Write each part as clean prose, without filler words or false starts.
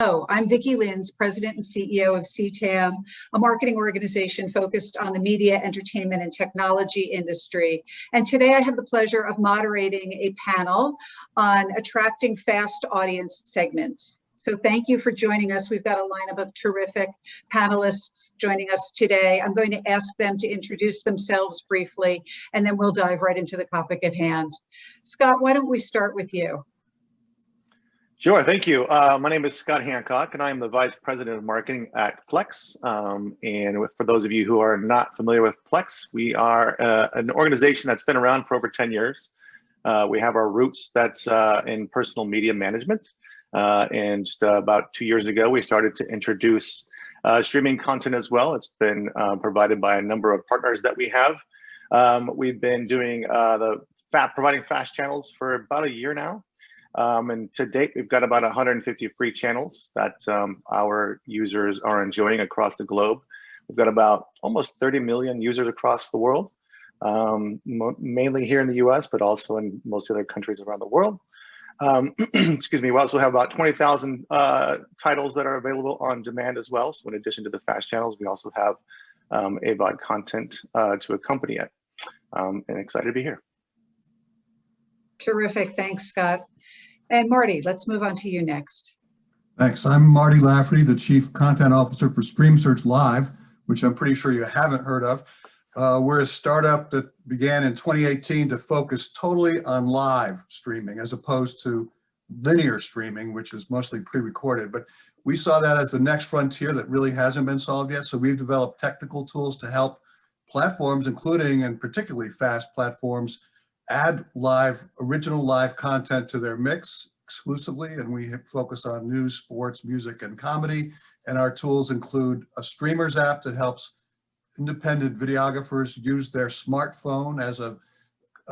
Hello, I'm Vicki Linz, President and CEO of CTAM, a marketing organization focused on the media, entertainment, and technology industry. And today I have the pleasure of moderating a panel on attracting fast audience segments. So thank you for joining us. We've got a lineup of terrific panelists joining us today. I'm going to ask them to introduce themselves briefly, and then we'll dive right into the topic at hand. Scott, why don't we start with you? Sure, thank you. My name is Scott Hancock, and I'm the Vice President of Marketing at Plex. For those of you who are not familiar with Plex, we are an organization that's been around for over 10 years. We have our roots that's in personal media management. And just about 2 years ago, we started to introduce streaming content as well. It's been provided by a number of partners that we have. We've been doing providing fast channels for about a year now. And to date, we've got about 150 free channels that our users are enjoying across the globe. We've got about almost 30 million users across the world, mainly here in the US, but also in most other countries around the world. Excuse me, we also have about 20,000 titles that are available on demand as well. So in addition to the fast channels, we also have AVOD content to accompany it. And excited to be here. Terrific, thanks, Scott. And Marty, let's move on to you next. Thanks. I'm Marty Lafferty, the Chief Content Officer for StreamSearch Live, which I'm pretty sure you haven't heard of. We're a startup that began in 2018 to focus totally on live streaming as opposed to linear streaming, which is mostly pre-recorded. But we saw that as the next frontier that really hasn't been solved yet. So we've developed technical tools to help platforms, including and particularly fast platforms, add original live content to their mix exclusively, and we focus on news, sports, music, and comedy. And our tools include a streamers app that helps independent videographers use their smartphone as a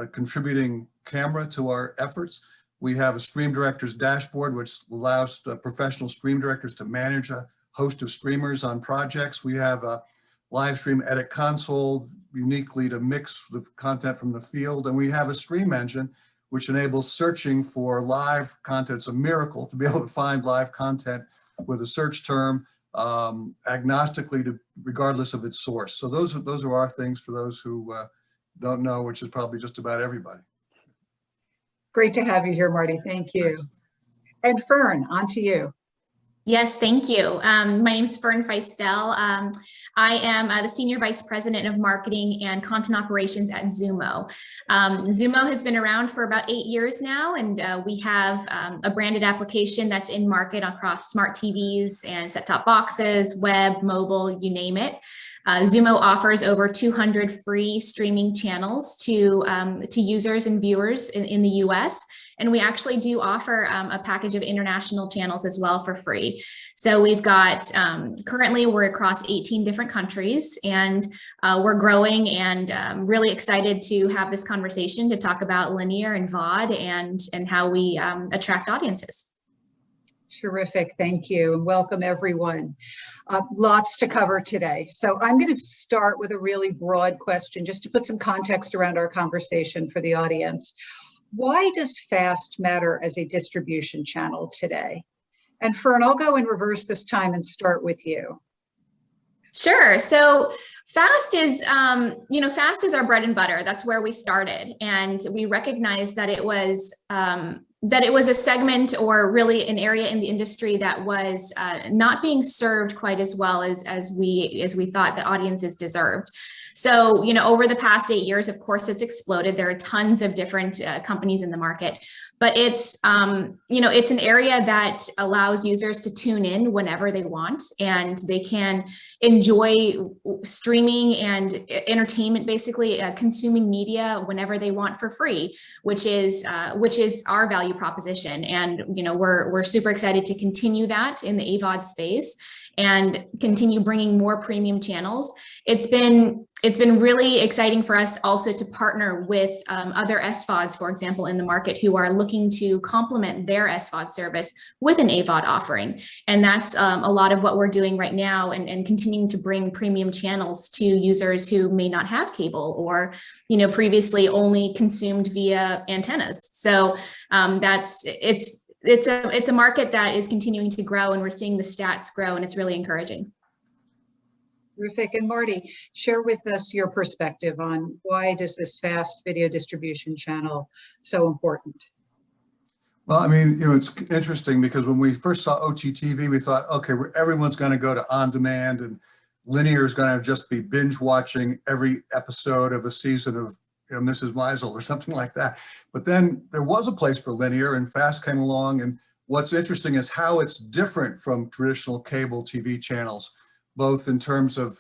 contributing camera to our efforts. We have a Stream Directors dashboard, which allows professional stream directors to manage a host of streamers on projects. We have a live stream edit console uniquely to mix the content from the field. And we have a stream engine, which enables searching for live content. It's a miracle to be able to find live content with a search term agnostically regardless of its source. So those are our things for those who don't know, which is probably just about everybody. Great to have you here, Marty. Thank you. Thanks. And Fern, on to you. Yes, thank you. My name is Fern Feistel. I am the Senior Vice President of Marketing and Content Operations at Xumo. Xumo has been around for about 8 years now, and we have a branded application that's in market across smart TVs and set-top boxes, web, mobile, you name it. Xumo offers over 200 free streaming channels to users and viewers in the US. And we actually do offer a package of international channels as well for free. So we've got, currently we're across 18 different countries, and we're growing and really excited to have this conversation to talk about linear and VOD and how we attract audiences. Terrific, thank you, and welcome everyone. Lots to cover today. So I'm going to start with a really broad question just to put some context around our conversation for the audience. Why does FAST matter as a distribution channel today? And Fern, I'll go in reverse this time and start with you. Sure. So FAST is, FAST is our bread and butter. That's where we started. And we recognized that it was a segment or really an area in the industry that was not being served quite as well as we thought the audiences deserved. So, over the past 8 years, of course, it's exploded. There are tons of different companies in the market, but it's an area that allows users to tune in whenever they want, and they can enjoy streaming and entertainment, basically consuming media whenever they want for free, which is our value proposition. And, we're super excited to continue that in the AVOD space and continue bringing more premium channels. It's been really exciting for us also to partner with other SVODs, for example, in the market who are looking to complement their SVOD service with an AVOD offering. And that's a lot of what we're doing right now, and continuing to bring premium channels to users who may not have cable or, previously only consumed via antennas. So it's a market that is continuing to grow, and we're seeing the stats grow, and it's really encouraging. Terrific. And Marty, share with us your perspective on why does this fast video distribution channel so important? Well, I mean, it's interesting because when we first saw OTTV, we thought, okay, everyone's going to go to on demand, and linear is going to just be binge watching every episode of a season of Mrs. Maisel or something like that. But then there was a place for linear, and FAST came along. And what's interesting is how it's different from traditional cable TV channels, both in terms of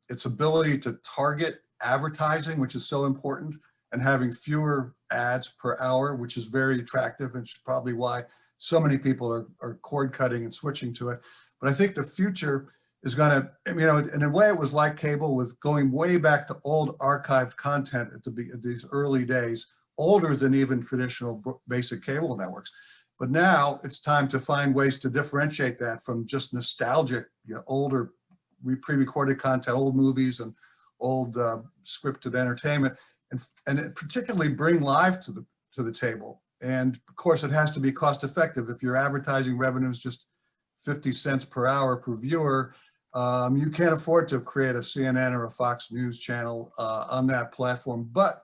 its ability to target advertising, which is so important, and having fewer ads per hour, which is very attractive, and it's probably why so many people are cord cutting and switching to it. But I think the future is going to, in a way it was like cable, with going way back to old archived content at these early days, older than even traditional basic cable networks. But now it's time to find ways to differentiate that from just nostalgic, older pre-recorded content, old movies and old scripted entertainment, and particularly bring live to the table. And of course, it has to be cost effective. If your advertising revenue is just 50 cents per hour per viewer, you can't afford to create a CNN or a Fox News channel on that platform. But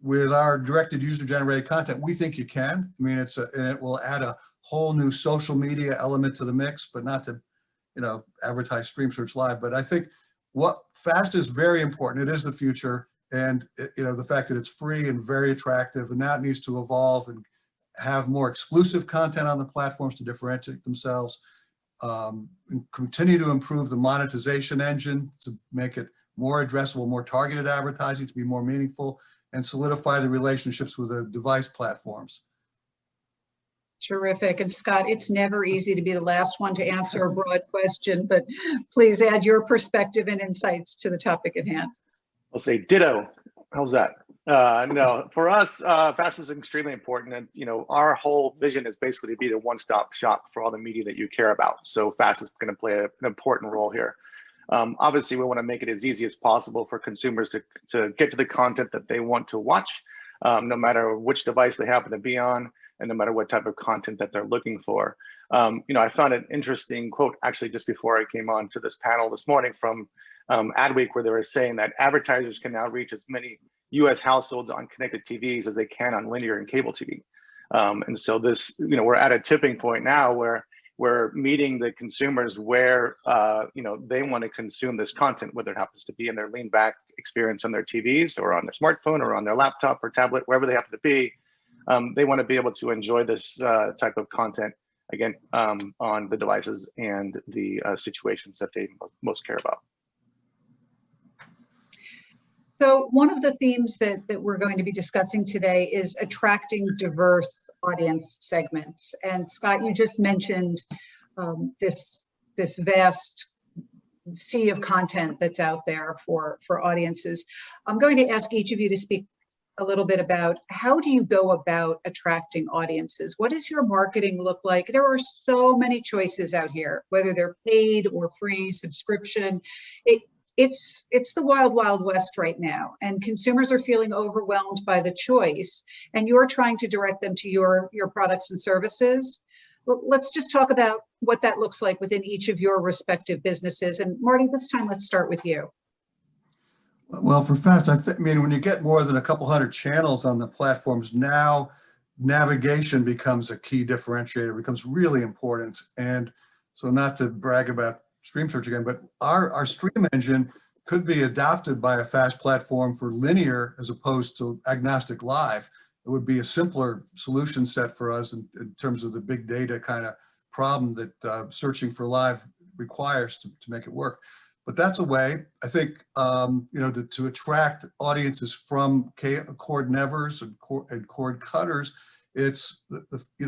with our directed user-generated content, we think you can. I mean, it will add a whole new social media element to the mix, but not to, advertise StreamSearch Live. But I think what FAST is very important. It is the future, and the fact that it's free and very attractive, and that needs to evolve and have more exclusive content on the platforms to differentiate themselves. And continue to improve the monetization engine to make it more addressable, more targeted advertising to be more meaningful, and solidify the relationships with the device platforms. Terrific. And Scott, it's never easy to be the last one to answer a broad question, but please add your perspective and insights to the topic at hand. I'll say ditto. How's that? No, for us, FAST is extremely important. And, our whole vision is basically to be the one-stop shop for all the media that you care about. So FAST is going to play an important role here. Obviously, we want to make it as easy as possible for consumers to get to the content that they want to watch, no matter which device they happen to be on, and no matter what type of content that they're looking for. I found an interesting quote, actually, just before I came on to this panel this morning from Adweek, where they were saying that advertisers can now reach as many US households on connected TVs as they can on linear and cable TV. And so this, we're at a tipping point now where we're meeting the consumers where, they want to consume this content, whether it happens to be in their lean back experience on their TVs or on their smartphone or on their laptop or tablet, wherever they happen to be. They want to be able to enjoy this type of content, again, on the devices and the situations that they most care about. So one of the themes that we're going to be discussing today is attracting diverse audience segments. And Scott, you just mentioned this vast sea of content that's out there for audiences. I'm going to ask each of you to speak a little bit about how do you go about attracting audiences? What does your marketing look like? There are so many choices out here, whether they're paid or free, subscription. It's the wild, wild west right now, and consumers are feeling overwhelmed by the choice, and you're trying to direct them to your products and services. Well, let's just talk about what that looks like within each of your respective businesses. And Marty, this time, let's start with you. Well, for FAST, I mean, when you get more than a couple hundred channels on the platforms, now navigation becomes a key differentiator, becomes really important. And so, not to brag about StreamSearch again, but our stream engine could be adopted by a FAST platform for linear as opposed to agnostic live. It would be a simpler solution set for us in terms of the big data kind of problem that searching for live requires to make it work. But that's a way, I think, to attract audiences from cord nevers and cord cutters. It's, you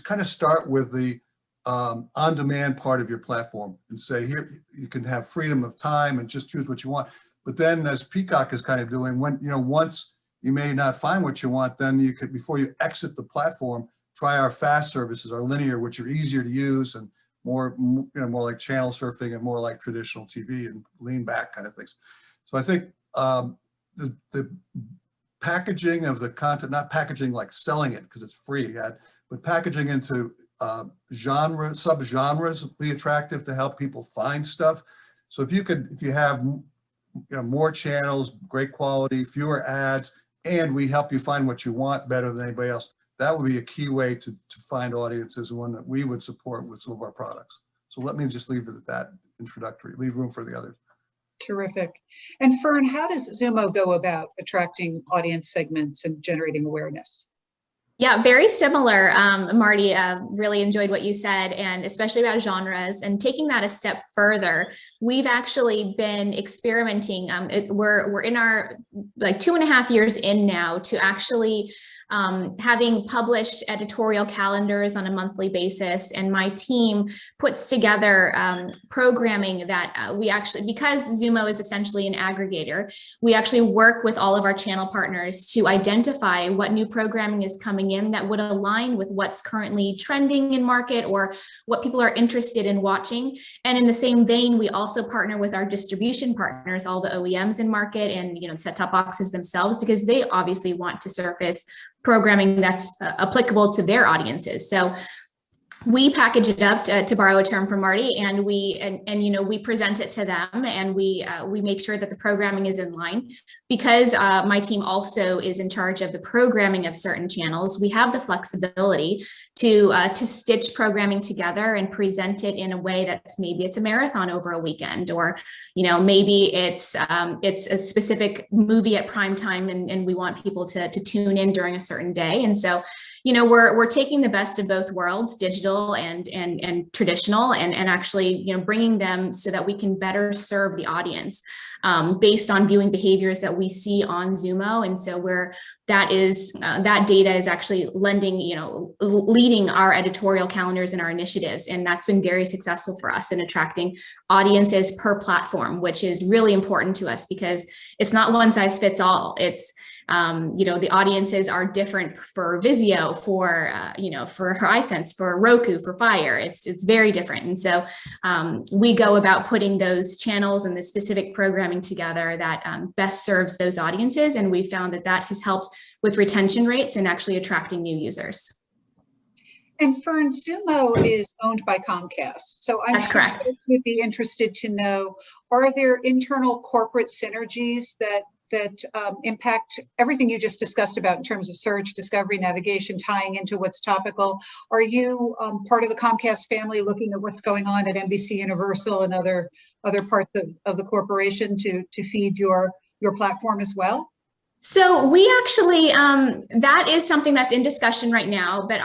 kind of start with the on-demand part of your platform and say, here, you can have freedom of time and just choose what you want. But then, as Peacock is kind of doing, when, once you may not find what you want, then you could, before you exit the platform, try our FAST services, our linear, which are easier to use and more like channel surfing and more like traditional TV and lean back kind of things. So I think the packaging of the content, not packaging like selling it because it's free, but packaging into subgenres would be attractive to help people find stuff. So if you have more channels, great quality, fewer ads, and we help you find what you want better than anybody else, that would be a key way to find audiences, and one that we would support with some of our products. So let me just leave it at that introductory, leave room for the others. Terrific. And Fern, how does Zumo go about attracting audience segments and generating awareness? Yeah, very similar. Marty, really enjoyed what you said, and especially about genres. And taking that a step further, we've actually been experimenting. We're in our like 2.5 years in now to actually having published editorial calendars on a monthly basis, and my team puts together programming that we actually, because Zumo is essentially an aggregator, we actually work with all of our channel partners to identify what new programming is coming in that would align with what's currently trending in market or what people are interested in watching. And in the same vein, we also partner with our distribution partners, all the OEMs in market and set-top boxes themselves, because they obviously want to surface programming that's applicable to their audiences. So we package it up, to borrow a term from Marty, and we present it to them, and we make sure that the programming is in line. Because my team also is in charge of the programming of certain channels, we have the flexibility to stitch programming together and present it in a way that's, maybe it's a marathon over a weekend, or maybe it's a specific movie at prime time, and we want people to tune in during a certain day. And so we're taking the best of both worlds, digital and traditional, and actually bringing them so that we can better serve the audience based on viewing behaviors that we see on Zumo. And so that data is actually leading our editorial calendars and our initiatives, and that's been very successful for us in attracting audiences per platform, which is really important to us because it's not one size fits all. It's the audiences are different for Vizio, for Hisense, for Roku, for Fire. It's very different. And so we go about putting those channels and the specific programming together that best serves those audiences. And we found that has helped with retention rates and actually attracting new users. And Fern, Zumo is owned by Comcast. So I'm That's sure correct. folks would be interested to know, are there internal corporate synergies that impact everything you just discussed about in terms of search, discovery, navigation, tying into what's topical? Are you part of the Comcast family, looking at what's going on at NBC Universal and other parts of the corporation to feed your platform as well? So we actually, that is something that's in discussion right now, but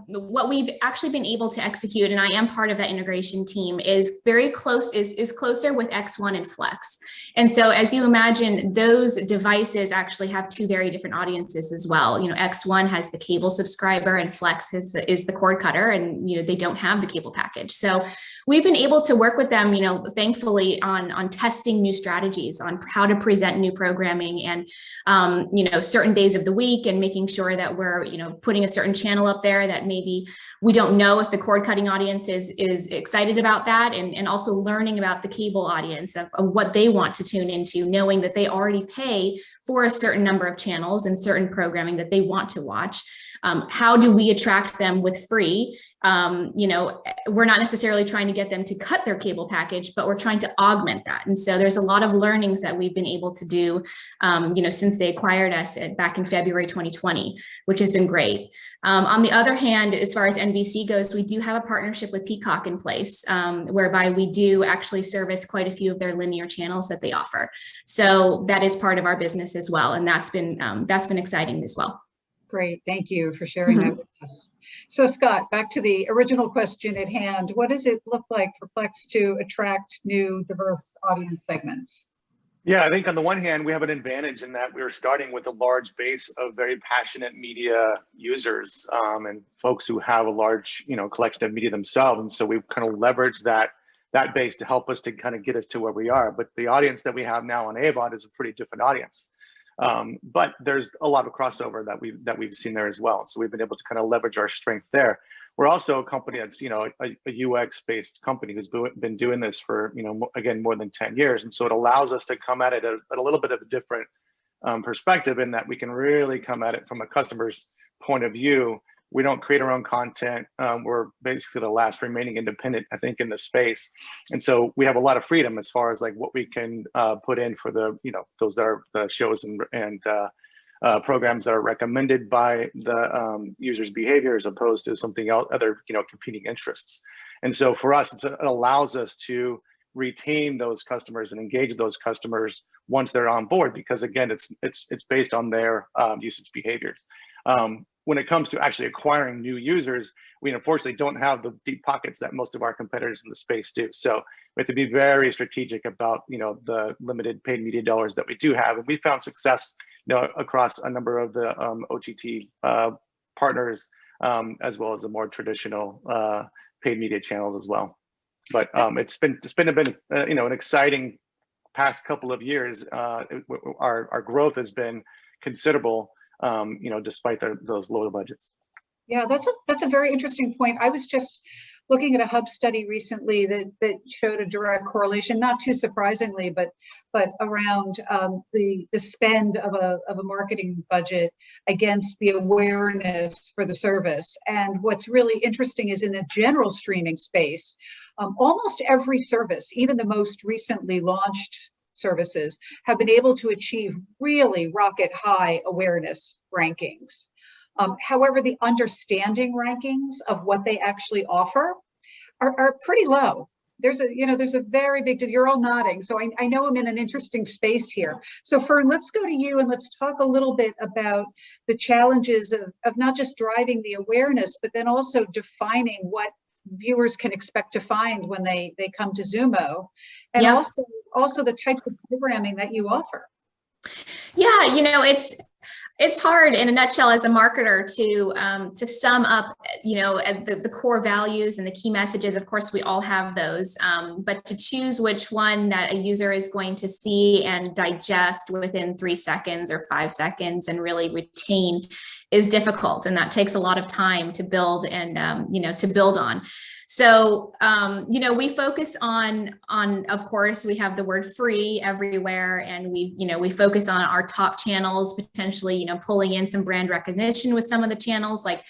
what we've actually been able to execute, and I am part of that integration team, is very close, is closer with X1 and Flex. And so as you imagine, those devices actually have two very different audiences as well. X1 has the cable subscriber and Flex is the cord cutter, and they don't have the cable package. So we've been able to work with them, thankfully, on testing new strategies on how to present new programming and certain days of the week, and making sure that we're, putting a certain channel up there that maybe we don't know if the cord cutting audience is excited about that, and also learning about the cable audience of what they want to tune into, knowing that they already pay for a certain number of channels and certain programming that they want to watch. How do we attract them with free? We're not necessarily trying to get them to cut their cable package, but we're trying to augment that. And so there's a lot of learnings that we've been able to do, since they acquired us back in February 2020, which has been great. On the other hand, as far as NBC goes, we do have a partnership with Peacock in place, whereby we do actually service quite a few of their linear channels that they offer. So that is part of our business as well. And that's been exciting as well. Great, thank you for sharing that with us. So Scott, back to the original question at hand. What does it look like for Flex to attract new diverse audience segments? Yeah, I think on the one hand, we have an advantage in that we're starting with a large base of very passionate media users and folks who have a large, collection of media themselves. And so we've kind of leveraged that base to help us to kind of get us to where we are. But the audience that we have now on AVOD is a pretty different audience. But there's a lot of crossover that we've seen there as well. So we've been able to kind of leverage our strength there. We're also a company that's, a UX-based company who's been doing this for, again, more than 10 years. And so it allows us to come at it at a little bit of a different perspective, in that we can really come at it from a customer's point of view We don't create our own content. We're basically the last remaining independent, I think, in the space. And so we have a lot of freedom as far as like what we can put in for the, those that are the shows and programs that are recommended by the user's behavior as opposed to something else, other, competing interests. And so for us, it allows us to retain those customers and engage those customers once they're on board, because again, it's based on their usage behaviors. When it comes to actually acquiring new users, we unfortunately don't have the deep pockets that most of our competitors in the space do. So we have to be very strategic about, the limited paid media dollars that we do have. And we found success, across a number of the OTT partners, as well as the more traditional paid media channels as well. But it's been an exciting past couple of years. Our growth has been considerable, despite those lower budgets. Yeah, that's a very interesting point. I was just looking at a Hub study recently that showed a direct correlation, not too surprisingly, but around the spend of a marketing budget against the awareness for the service. And what's really interesting is in the general streaming space, almost every service, even the most recently launched services, have been able to achieve really rocket high awareness rankings. However, the understanding rankings of what they actually offer are pretty low. There's a very big, you're all nodding, so I know I'm in an interesting space here. So Fern, let's go to you and let's talk a little bit about the challenges of not just driving the awareness, but then also defining what viewers can expect to find when they come to Xumo, and also the type of programming that you offer. Yeah, it's hard in a nutshell as a marketer to sum up, the core values and the key messages. Of course, we all have those, but to choose which one that a user is going to see and digest within 3 seconds or 5 seconds and really retain is difficult, and that takes a lot of time to build and to build on. So, we focus on, of course, we have the word free everywhere, and we focus on our top channels, potentially, pulling in some brand recognition with some of the channels. Like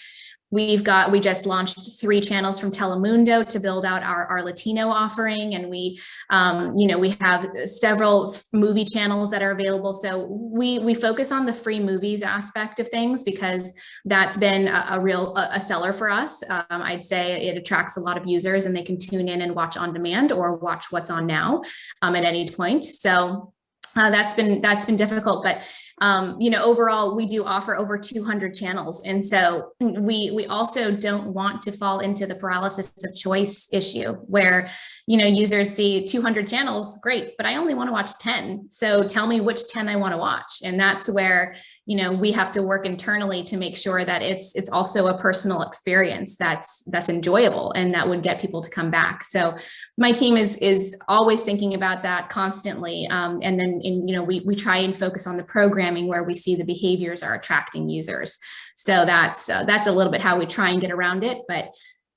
we just launched 3 channels from Telemundo to build out our Latino offering. And we have several movie channels that are available. So we focus on the free movies aspect of things because that's been a seller for us. I'd say it attracts a lot of users and they can tune in and watch on demand or watch what's on now at any point. So that's been difficult, but overall, we do offer over 200 channels. And so we also don't want to fall into the paralysis of choice issue where, users see 200 channels, great, but I only want to watch 10. So tell me which 10 I want to watch. And that's where, we have to work internally to make sure that it's also a personal experience that's enjoyable and that would get people to come back. So my team is always thinking about that constantly. And then, we try and focus on the programming where we see the behaviors are attracting users. So that's a little bit how we try and get around it, but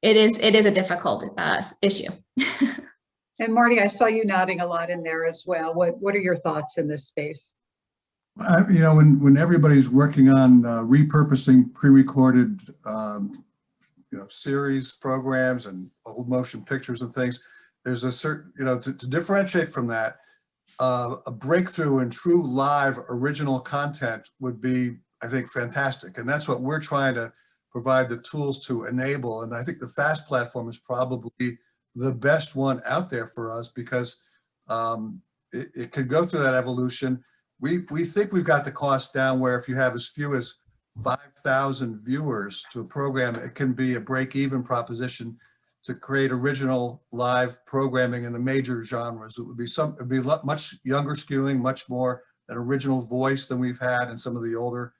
it is a difficult issue. And Marty, I saw you nodding a lot in there as well. What are your thoughts in this space? When everybody's working on repurposing pre-recorded, series programs and old motion pictures and things, there's a certain, to differentiate from that, a breakthrough in true live original content would be, I think, fantastic. And that's what we're trying to provide the tools to enable. And I think the FAST platform is probably the best one out there for us because it could go through that evolution. We think we've got the cost down where if you have as few as 5,000 viewers to a program, it can be a break-even proposition to create original live programming in the major genres. It would be much younger skewing, much more an original voice than we've had in some of the older,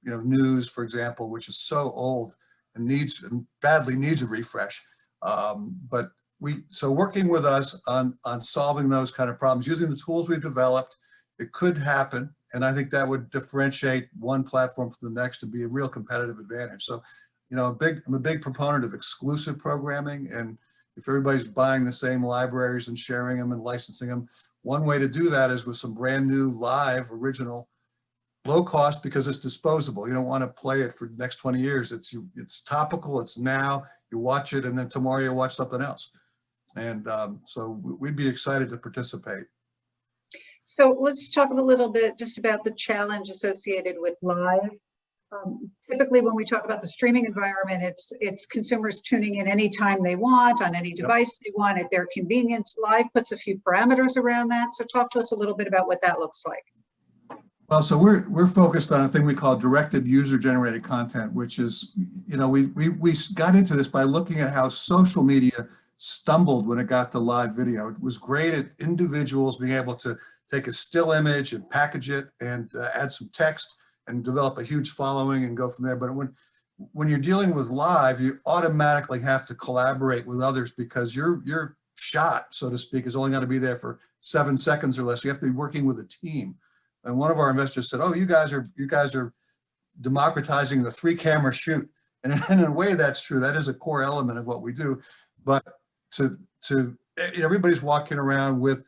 news, for example, which is so old and badly needs a refresh. So working with us on solving those kind of problems, using the tools we've developed, it could happen. And I think that would differentiate one platform from the next to be a real competitive advantage. So, I'm a big proponent of exclusive programming. And if everybody's buying the same libraries and sharing them and licensing them, one way to do that is with some brand new live original low cost because it's disposable. You don't want to play it for the next 20 years. It's topical, it's now, you watch it, and then tomorrow you watch something else. And so we'd be excited to participate. So let's talk a little bit just about the challenge associated with live. Typically, when we talk about the streaming environment, it's consumers tuning in anytime they want, on any device they want, at their convenience. Live puts a few parameters around that. So talk to us a little bit about what that looks like. Well, so we're focused on a thing we call directed user-generated content, which is, you know, we got into this by looking at how social media stumbled when it got to live video. It was great at individuals being able to take a still image and package it and add some text and develop a huge following and go from there. But when you're dealing with live, you automatically have to collaborate with others because your shot, so to speak, is only going to be there for 7 seconds or less. You have to be working with a team. And one of our investors said, "Oh, you guys are democratizing the 3-camera shoot." And in a way, that's true. That is a core element of what we do. But everybody's walking around with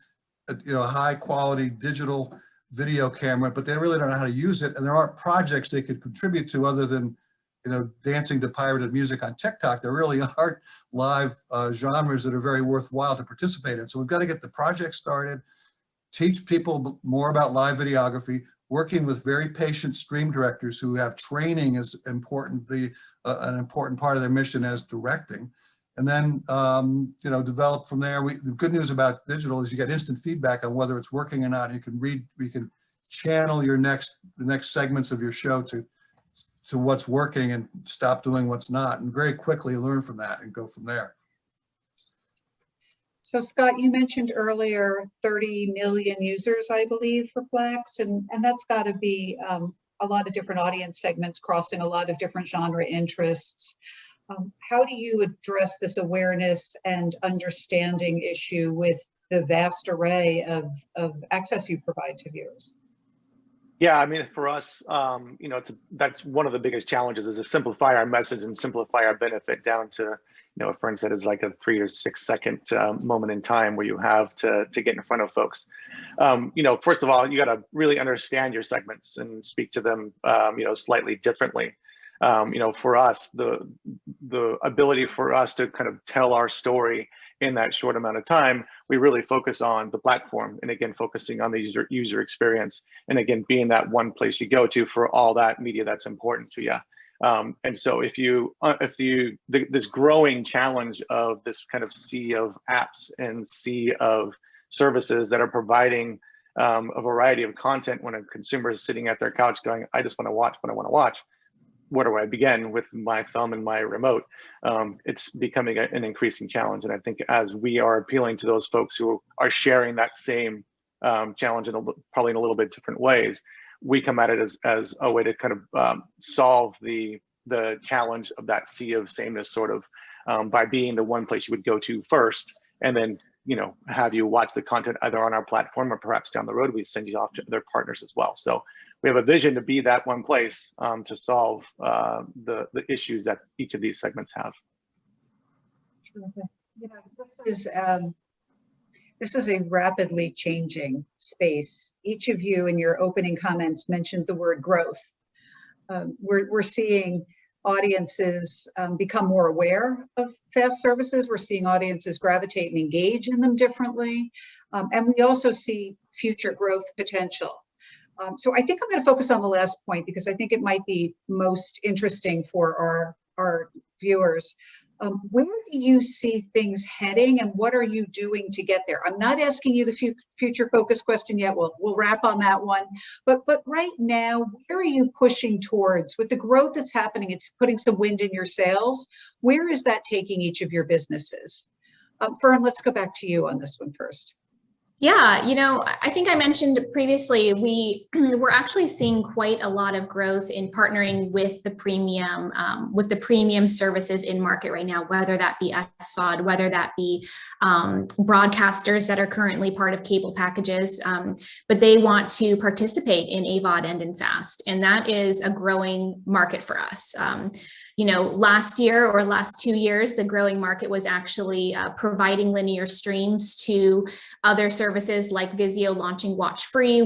a high quality digital video camera, but they really don't know how to use it. And there aren't projects they could contribute to other than, dancing to pirated music on TikTok. There really aren't live genres that are very worthwhile to participate in. So we've got to get the project started, teach people more about live videography, working with very patient stream directors who have training as importantly, an important part of their mission as directing. And then, develop from there. The good news about digital is you get instant feedback on whether it's working or not. You can channel the next segments of your show to what's working and stop doing what's not, and very quickly learn from that and go from there. So Scott, you mentioned earlier 30 million users, I believe, for Plex, and that's got to be a lot of different audience segments crossing a lot of different genre interests. How do you address this awareness and understanding issue with the vast array of access you provide to viewers? Yeah, I mean, for us, that's one of the biggest challenges is to simplify our message and simplify our benefit down to, what Fern said is like a 3 or 6 second moment in time where you have to get in front of folks. First of all, you got to really understand your segments and speak to them, slightly differently. For us, the ability for us to kind of tell our story in that short amount of time, we really focus on the platform, and again, focusing on the user experience, and again, being that one place you go to for all that media that's important to you. And so this growing challenge of this kind of sea of apps and sea of services that are providing a variety of content when a consumer is sitting at their couch going, I just want to watch what I want to watch. Where do I begin with my thumb and my remote? It's becoming an increasing challenge. And I think as we are appealing to those folks who are sharing that same challenge probably in a little bit different ways, we come at it as a way to kind of solve the challenge of that sea of sameness sort of by being the one place you would go to first, and then have you watch the content either on our platform or perhaps down the road we send you off to other partners as well. So we have a vision to be that one place to solve the issues that each of these segments have. This is a rapidly changing space. Each of you in your opening comments mentioned the word growth. We're seeing audiences become more aware of FAST services. We're seeing audiences gravitate and engage in them differently. And we also see future growth potential. So I think I'm going to focus on the last point because I think it might be most interesting for our viewers. Where do you see things heading and what are you doing to get there? I'm not asking you the future focus question yet. We'll wrap on that one. But right now, where are you pushing towards? With the growth that's happening, it's putting some wind in your sails. Where is that taking each of your businesses? Fern, let's go back to you on this one first. Yeah, I think I mentioned previously, we're actually seeing quite a lot of growth in partnering with the premium services in market right now, whether that be SVOD, whether that be broadcasters that are currently part of cable packages, but they want to participate in AVOD and in FAST, and that is a growing market for us. last year or last 2 years, the growing market was actually providing linear streams to other services like Vizio launching Watch Free.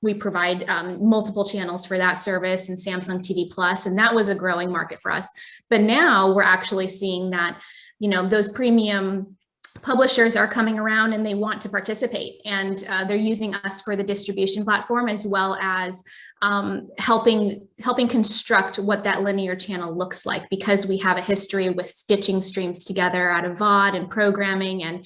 We provide multiple channels for that service, and Samsung TV Plus, and that was a growing market for us. But now we're actually seeing that, those premium publishers are coming around and they want to participate, and they're using us for the distribution platform, as well as helping construct what that linear channel looks like, because we have a history with stitching streams together out of VOD and programming, and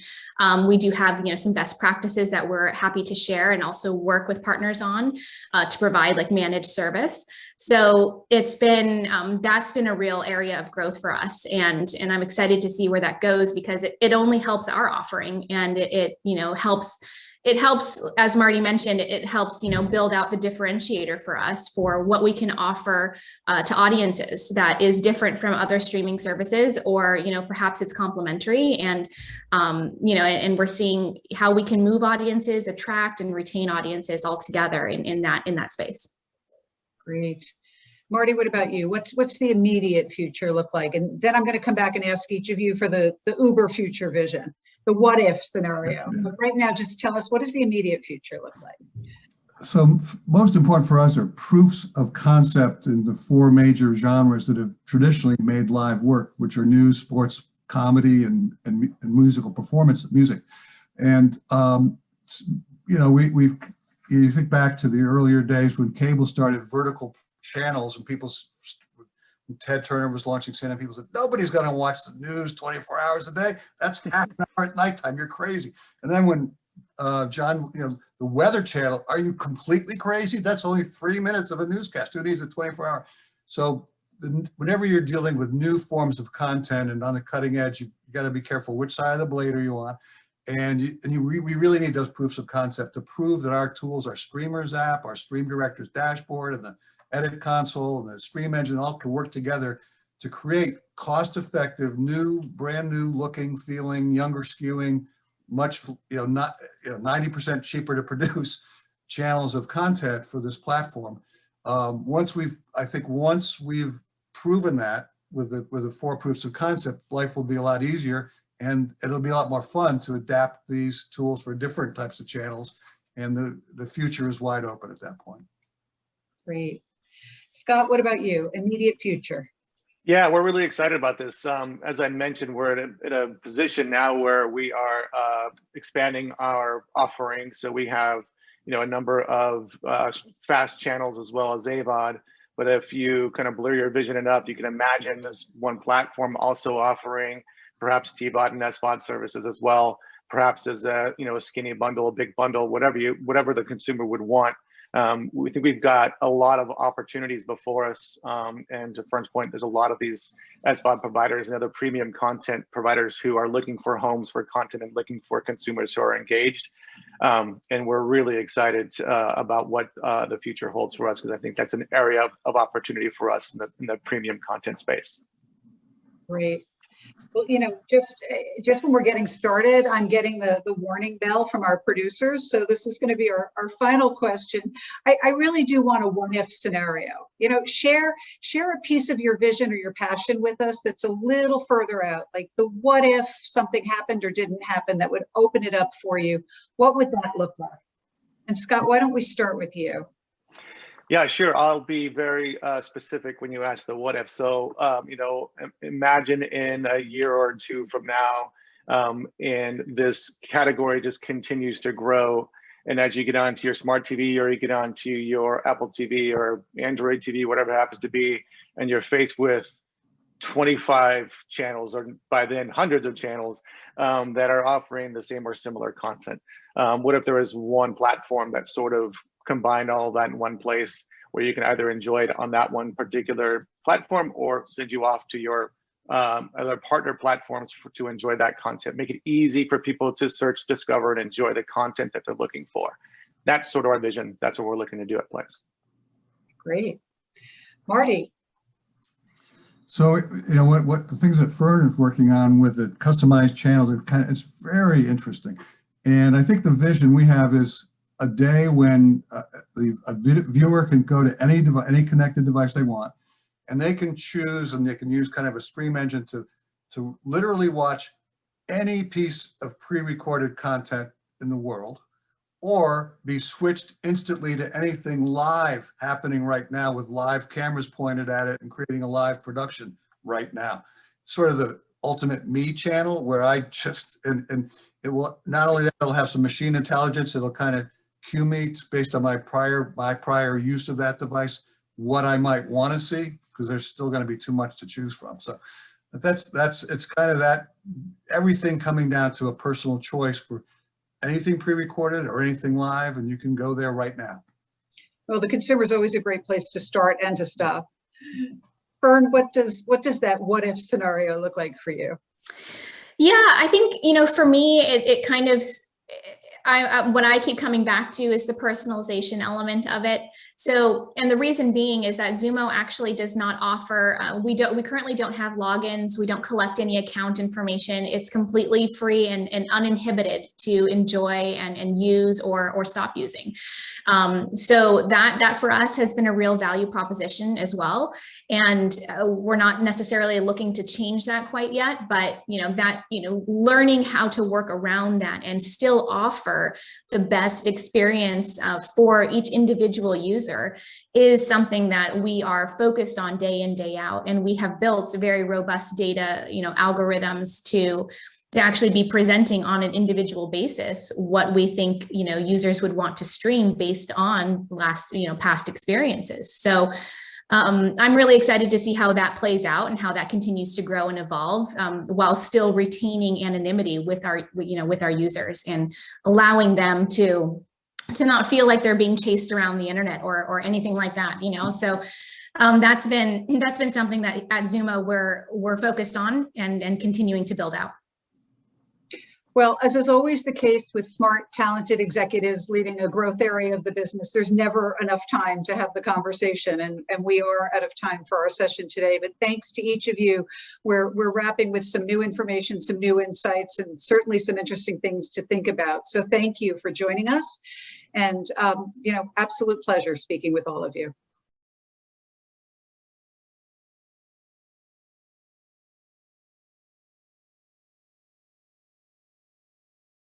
we do have some best practices that we're happy to share and also work with partners on to provide like managed service. So it's been that's been a real area of growth for us, and I'm excited to see where that goes, because it only helps our offering, and it helps, as Marty mentioned, it helps, build out the differentiator for us for what we can offer to audiences that is different from other streaming services, or, perhaps it's complementary, and, and we're seeing how we can move audiences, attract and retain audiences all together in that space. Great. Marty, what about you? What's the immediate future look like? And then I'm going to come back and ask each of you for the Uber future vision, the what if scenario. But right now, just tell us, what does the immediate future look like? So most important for us are proofs of concept in the 4 major genres that have traditionally made live work, which are news, sports, comedy, and musical performance music. And, you think back to the earlier days when cable started vertical channels, and Ted Turner was launching CNN, people said, nobody's going to watch the news 24 hours a day. That's half an hour at nighttime. You're crazy. And then when John, the Weather Channel, are you completely crazy? That's only 3 minutes of a newscast. Who needs a 24-hour? So whenever you're dealing with new forms of content and on the cutting edge, you got to be careful which side of the blade are you on. And we really need those proofs of concept to prove that our tools, our Streamers app, our Stream Director's dashboard, and the Edit Console and the Stream Engine all can work together to create cost-effective, brand new looking, feeling, younger skewing, much, not 90% cheaper to produce channels of content for this platform. Once we've proven that with the 4 proofs of concept, life will be a lot easier, and it'll be a lot more fun to adapt these tools for different types of channels. And the future is wide open at that point. Great. Scott, what about you? Immediate future. Yeah, we're really excited about this. As I mentioned, we're in a position now where we are expanding our offering. So we have, a number of fast channels as well as AVOD. But if you kind of blur your vision enough, you can imagine this one platform also offering perhaps TVOD and SVOD services as well, perhaps as a skinny bundle, a big bundle, whatever the consumer would want. We think we've got a lot of opportunities before us, and to Fern's point, there's a lot of these SVOD providers and other premium content providers who are looking for homes for content and looking for consumers who are engaged. And we're really excited about what the future holds for us, because I think that's an area of opportunity for us in the premium content space. Great. Well, just when we're getting started, I'm getting the warning bell from our producers. So this is going to be our final question. I really do want a what-if scenario. Share a piece of your vision or your passion with us that's a little further out, like the what if something happened or didn't happen that would open it up for you. What would that look like? And Scott, why don't we start with you? Yeah, sure. I'll be very specific when you ask the what if. So, imagine in a year or 2 from now, and this category just continues to grow. And as you get onto your smart TV, or you get onto your Apple TV or Android TV, whatever it happens to be, and you're faced with 25 channels, or by then hundreds of channels that are offering the same or similar content. What if there was one platform that sort of combined all of that in one place, where you can either enjoy it on that one particular platform or send you off to your other partner platforms to enjoy that content. Make it easy for people to search, discover, and enjoy the content that they're looking for. That's sort of our vision. That's what we're looking to do at Plex. Great. Marty. So, what the things that Fern is working on with the customized channels, it's very interesting. And I think the vision we have is a day when a viewer can go to any connected device they want and they can choose, and they can use kind of a stream engine to literally watch any piece of pre-recorded content in the world, or be switched instantly to anything live happening right now with live cameras pointed at it and creating a live production right now. Sort of the ultimate me channel where I just, and it will, not only that, it'll have some machine intelligence, it'll kind of cue me based on my prior use of that device, what I might want to see, because there's still going to be too much to choose from. So it's kind of that, everything coming down to a personal choice for anything pre-recorded or anything live, and you can go there right now. Well, the consumer is always a great place to start and to stop. Fern, what does that what if scenario look like for you? Yeah, I think, you know, for me, it kind of, what I keep coming back to is the personalization element of it. So, and the reason being is that Xumo actually does not offer, we currently don't have logins. We don't collect any account information. It's completely free and uninhibited to enjoy and use or stop using. So that for us has been a real value proposition as well. And we're not necessarily looking to change that quite yet, but learning how to work around that and still offer the best experience for each individual user is something that we are focused on day in, day out. And we have built very robust data, algorithms to actually be presenting on an individual basis what we think, users would want to stream based on past experiences. So I'm really excited to see how that plays out and how that continues to grow and evolve while still retaining anonymity with our users and allowing them to not feel like they're being chased around the internet or anything like that, So that's been something that at Xumo we're focused on and continuing to build out. Well, as is always the case with smart, talented executives leading a growth area of the business, there's never enough time to have the conversation, and we are out of time for our session today. But thanks to each of you, we're wrapping with some new information, some new insights, and certainly some interesting things to think about. So thank you for joining us, and absolute pleasure speaking with all of you.